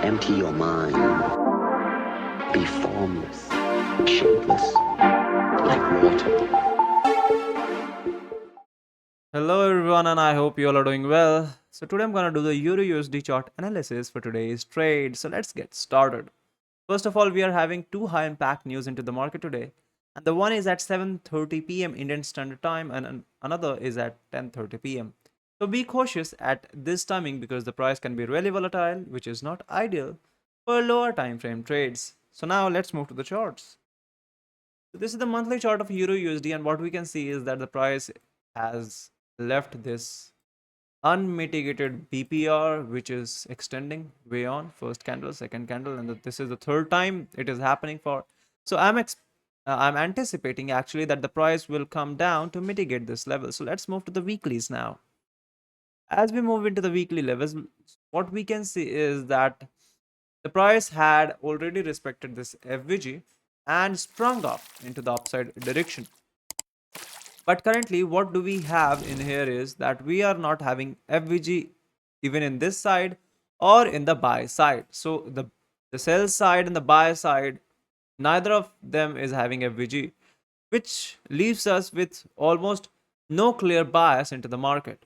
Empty your mind. Be formless, shapeless, like water. Hello everyone, and I hope you all are doing well. So today I'm gonna do the EURUSD chart analysis for today's trade. So let's get started. First of all, we are having two high impact news into the market today, and the one is at 7:30 p.m. Indian Standard Time, and another is at 10:30 p.m. So be cautious at this timing because the price can be really volatile, which is not ideal for lower time frame trades. So now let's move to the charts. So this is the monthly chart of Euro USD, and what we can see is that the price has left this unmitigated BPR, which is extending way on first candle, second candle, and this is the third time it is happening for. So I'm anticipating actually that the price will come down to mitigate this level. So let's move to the weeklies now. As we move into the weekly levels, what we can see is that the price had already respected this FVG and sprung up into the upside direction. But currently, what do we have in here is that we are not having FVG even in this side or in the buy side. So the sell side and the buy side, neither of them is having FVG, which leaves us with almost no clear bias into the market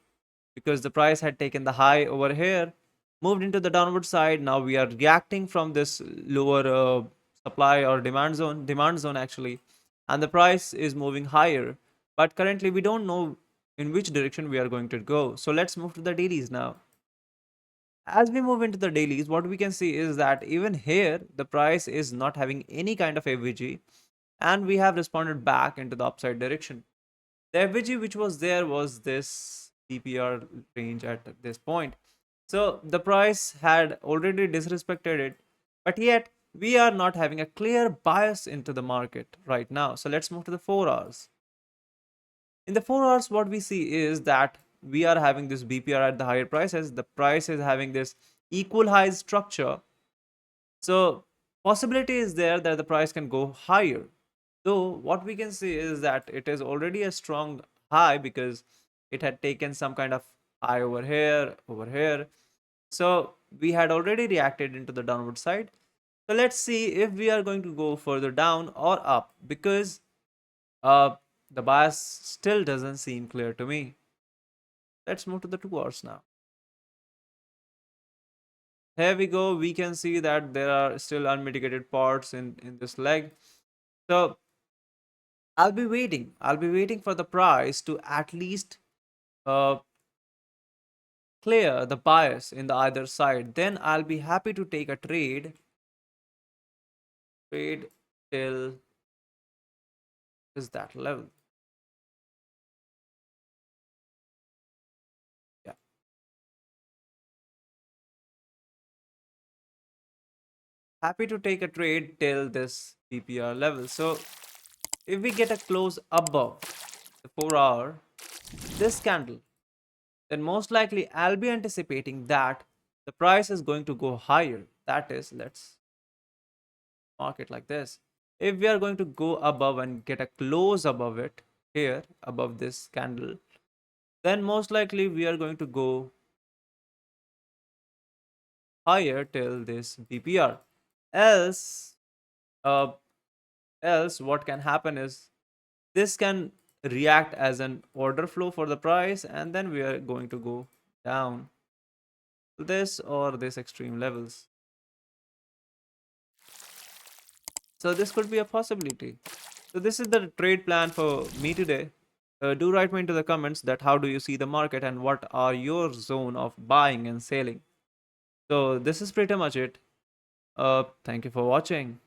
because the price had taken the high over here, moved into the downward side. Now we are reacting from this lower supply or demand zone actually, and the price is moving higher. But currently, we don't know in which direction we are going to go. So let's move to the dailies now. As we move into the dailies, what we can see is that even here, the price is not having any kind of AVG, and we have responded back into the upside direction. The FVG which was there was this PPR range at this point. So the price had already disrespected it, but yet we are not having a clear bias into the market right now. So let's move to the 4 hours. In the 4 hours, what we see is that we are having this BPR at the higher prices. The price is having this equal high structure. So possibility is there that the price can go higher. Though what we can see is that it is already a strong high because it had taken some kind of high over here, over here. So we had already reacted into the downward side. So let's see if we are going to go further down or up because uh, the bias still doesn't seem clear to me. Let's move to the 2 hours now. Here we go. We can see that there are still unmitigated parts in this leg. So I'll be waiting. I'll be waiting for the price to at least uh, clear the bias in the either side. Then I'll be happy to take a trade till is that level. Yeah. Happy to take a trade till this PPR level. So if we get a close above the 4 hour, this candle, then most likely I'll be anticipating that the price is going to go higher. That is, let's mark it like this. If we are going to go above and get a close above it here, above this candle, then most likely we are going to go higher till this BPR. Else, uh, else what can happen is this can react as an order flow for the price, and then we are going to go down to this or this extreme levels. So this could be a possibility. So this is the trade plan for me today. Do write me into the comments that how do you see the market and what are your zone of buying and selling. So this is pretty much it. Thank you for watching.